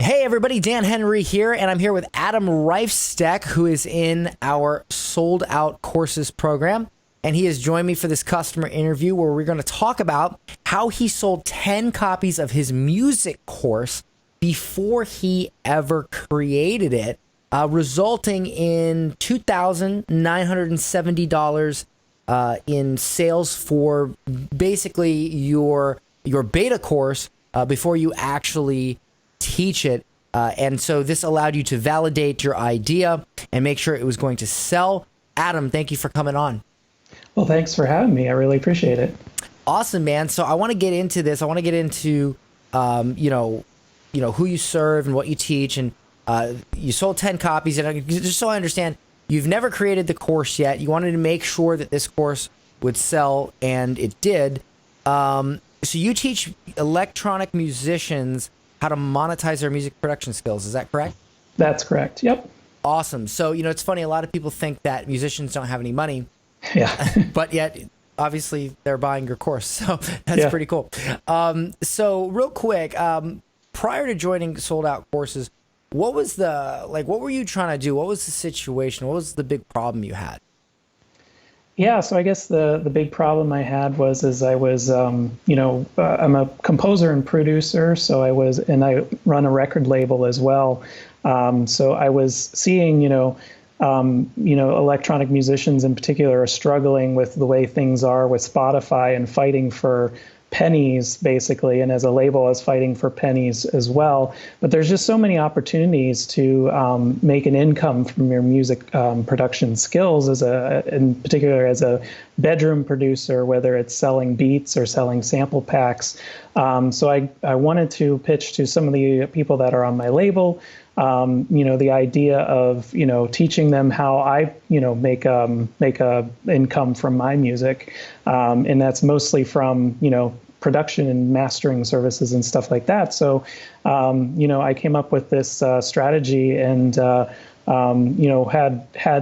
Hey everybody, Dan Henry here, and I'm here with Adam Reifsteck, who is in our Sold Out Courses program. And he has joined me for this customer interview where we're going to talk about how he sold 10 copies of his music course before he ever created it, resulting in $2,970 in sales for basically your beta course before you actually teach it. And so this allowed you to validate your idea and make sure it was going to sell. Adam, thank you for coming on. Well, thanks for having me. I really appreciate it. Awesome, man. So I want to get into this. I want to get into, who you serve and what you teach. And you sold 10 copies. And just so I understand, you've never created the course yet. You wanted to make sure that this course would sell, and it did. So you teach electronic musicians how to monetize their music production skills. Is that correct? That's correct. Yep. Awesome. So, it's funny. A lot of people think that musicians don't have any money. Yeah. But yet, obviously, they're buying your course. So that's pretty cool. So real quick, prior to joining Sold Out Courses, what were you trying to do? What was the situation? What was the big problem you had? Yeah, so I guess the big problem I had was I was, I'm a composer and producer, and I run a record label as well. So I was seeing, electronic musicians in particular are struggling with the way things are with Spotify and fighting for pennies, basically. And as a label, I was fighting for pennies as well. But there's just so many opportunities to make an income from your music production skills, in particular as a bedroom producer, whether it's selling beats or selling sample packs. So I wanted to pitch to some of the people that are on my label, the idea of, teaching them how I, make a income from my music. And that's mostly from, production and mastering services and stuff like that. So, I came up with this strategy and, had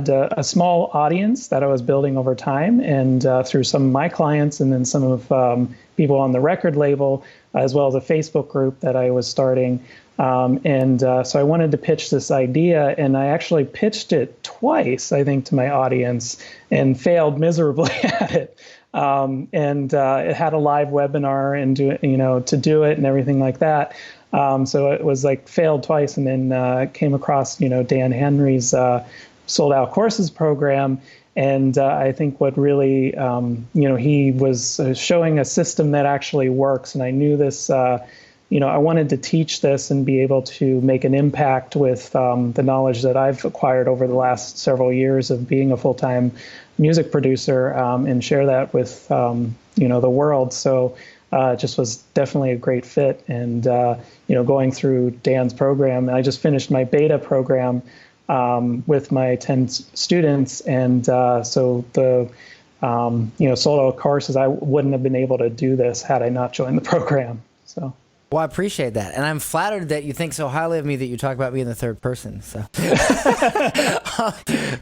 a small audience that I was building over time, and through some of my clients and then some of people on the record label, as well as a Facebook group that I was starting. So I wanted to pitch this idea, and I actually pitched it twice, I think, to my audience and failed miserably at it. It had a live webinar and to do it and everything like that. So it was failed twice, and then came across, Dan Henry's Sold Out Courses program. And I think what really, he was showing a system that actually works. And I knew this, I wanted to teach this and be able to make an impact with the knowledge that I've acquired over the last several years of being a full-time music producer, and share that with, the world. So it just was definitely a great fit. And, going through Dan's program, I just finished my beta program with my 10 students. And so the, Sold Out Courses, I wouldn't have been able to do this had I not joined the program. So. Well, I appreciate that. And I'm flattered that you think so highly of me that you talk about me in the third person. So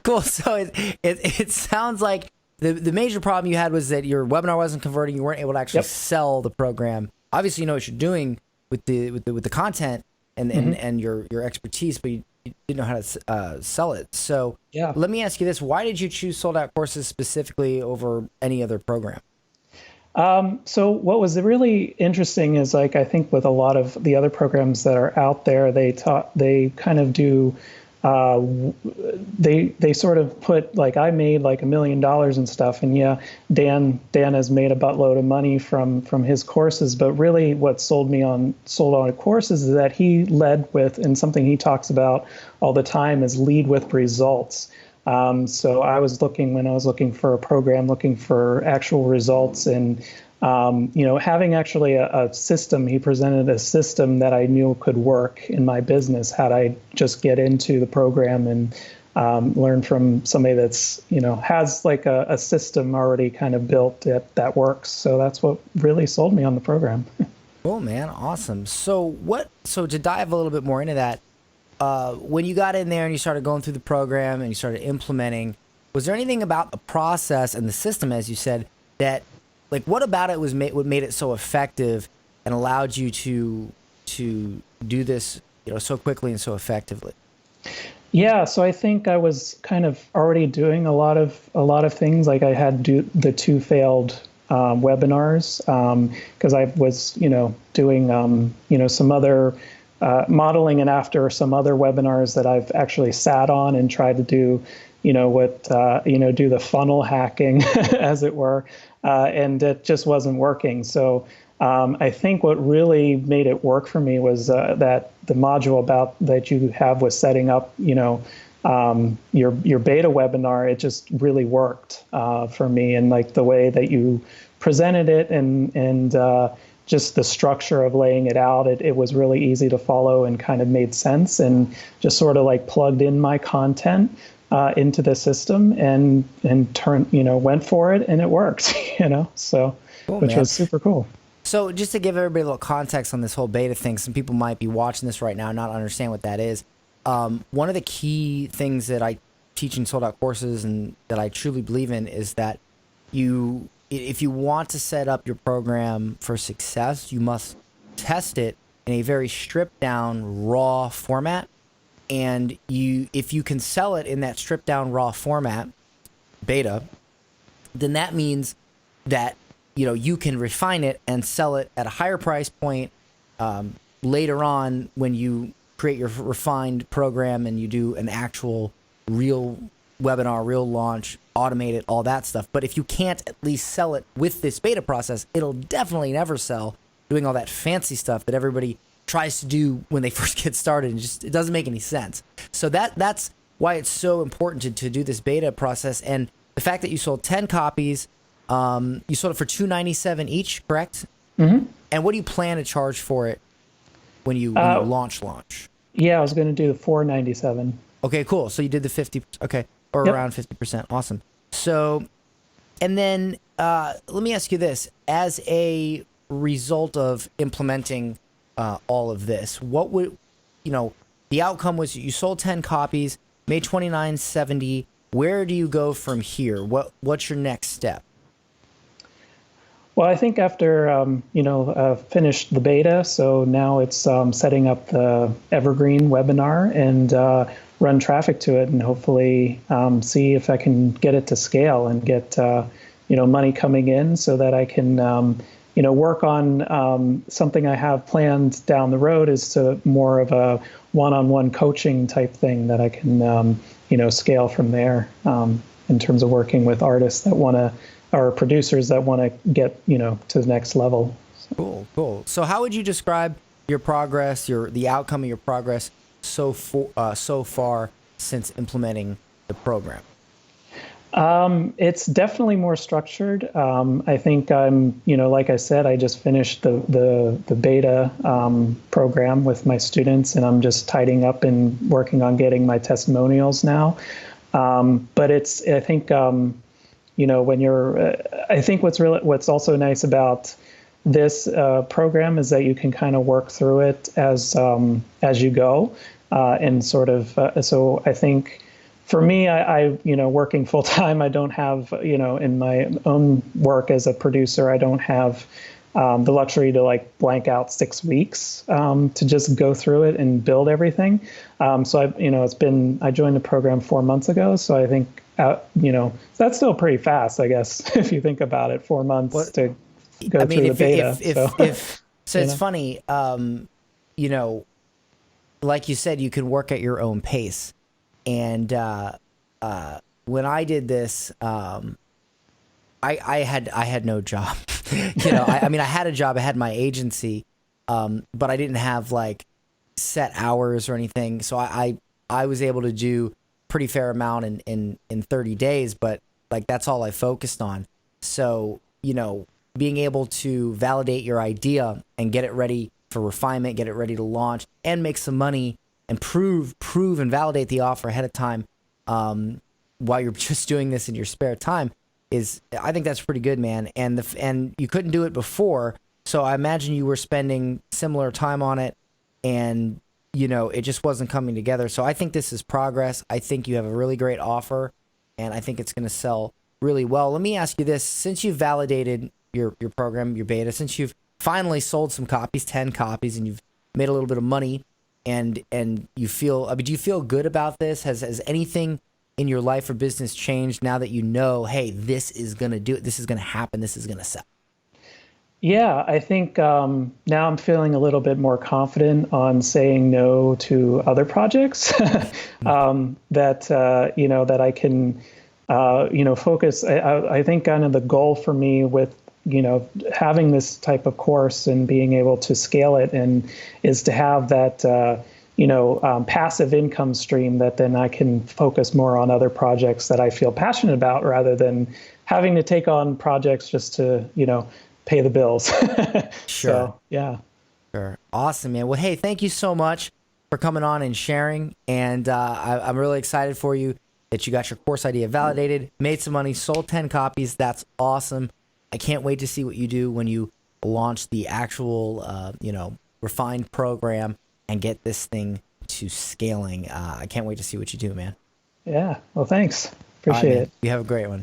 cool. So it sounds like the major problem you had was that your webinar wasn't converting. You weren't able to actually sell the program. Obviously, you know what you're doing with the content and your expertise, but you didn't know how to sell it. So let me ask you this. Why did you choose Sold Out Courses specifically over any other program? So what was really interesting is I think with a lot of the other programs that are out there, they kind of do, they sort of put I made $1 million and stuff. And Dan has made a buttload of money from his courses, but really what sold me on Sold Out Courses is that he led with, and something he talks about all the time is lead with results. So I was looking for a program, looking for actual results, and having actually a system. He presented a system that I knew could work in my business had I just get into the program and learn from somebody that's has a system already kind of built that works. So that's what really sold me on the program. Cool, man, awesome. So to dive a little bit more into that. When you got in there and you started going through the program and you started implementing, was there anything about the process and the system, as you said, that what about it what made it so effective and allowed you to do this so quickly and so effectively? Yeah, so I think I was kind of already doing a lot of things. Like I had the two failed webinars because I was doing some other modeling and after some other webinars that I've actually sat on and tried to do do the funnel hacking as it were, and it just wasn't working. So I think what really made it work for me was that the module about that you have with setting up, your beta webinar. It just really worked for me, and like the way that you presented it, and just the structure of laying it out. It was really easy to follow and kind of made sense, and just sort of like plugged in my content into the system and went for it, and it worked. So Cool, which man. was super cool. So just to give everybody a little context on this whole beta thing, some people might be watching this right now and not understand what that is. One of the key things that I teach in sold out courses and that I truly believe in is that if you want to set up your program for success, you must test it in a very stripped down, raw format. And if you can sell it in that stripped down, raw format, beta, then that means that you can refine it and sell it at a higher price point later on when you create your refined program and you do an actual real webinar, real launch, automate it, all that stuff. But if you can't at least sell it with this beta process, it'll definitely never sell doing all that fancy stuff that everybody tries to do when they first get started. And it doesn't make any sense. So that's why it's so important to do this beta process. And the fact that you sold 10 copies, you sold it for $297 each, correct? Mm-hmm. And what do you plan to charge for it when you launch? Yeah, I was going to do the $497. Okay, cool. So you did the 50, okay, or Yep. around 50%. Awesome. So, and then let me ask you this: as a result of implementing all of this, what would the outcome was? You sold 10 copies, made $29.70. Where do you go from here? What's your next step? Well, I think after finished the beta, so now it's setting up the evergreen webinar and run traffic to it, and hopefully see if I can get it to scale and get money coming in, so that I can work on something I have planned down the road is to more of a one-on-one coaching type thing that I can scale from there in terms of working with artists that want to, or producers that want to get to the next level. Cool. So how would you describe your progress, the outcome of your progress so far since implementing the program? It's definitely more structured. I think I'm, like I said, I just finished the beta program with my students, and I'm just tidying up and working on getting my testimonials now. But I think when you're, I think what's also nice about this program is that you can kind of work through it as you go, and sort of. So I think for me, I working full time, I don't have in my own work as a producer, I don't have the luxury to like blank out 6 weeks to just go through it and build everything. So I joined the program 4 months ago. So I think that's still pretty fast, I guess, if you think about it. 4 months to go through the beta. So it's funny, like you said, you can work at your own pace. And when I did this, I had no job. I had a job. I had my agency, but I didn't have like set hours or anything. So I was able to do pretty fair amount in 30 days, but like that's all I focused on. So being able to validate your idea and get it ready for refinement, get it ready to launch, and make some money, and prove and validate the offer ahead of time while you're just doing this in your spare time I think that's pretty good, man. And you couldn't do it before, so I imagine you were spending similar time on it, and it just wasn't coming together. So I think this is progress. I think you have a really great offer, and I think it's going to sell really well. Let me ask you this: since you've validated your program, your beta, since you've finally sold some copies, 10 copies, and you've made a little bit of money, and you feel, I mean, do you feel good about this? Has anything in your life or business changed now that you know, hey, this is going to do it, this is going to happen, this is going to sell? Yeah, I think now I'm feeling a little bit more confident on saying no to other projects that I can focus. I think kind of the goal for me with having this type of course and being able to scale it and is to have that passive income stream that then I can focus more on other projects that I feel passionate about rather than having to take on projects just to pay the bills. Sure. So, yeah. Sure. Awesome, man. Well, hey, thank you so much for coming on and sharing. And I'm really excited for you that you got your course idea validated, made some money, sold 10 copies. That's awesome. I can't wait to see what you do when you launch the actual, refined program and get this thing to scaling. I can't wait to see what you do, man. Yeah. Well, thanks. All right, Appreciate man. it. You have a great one.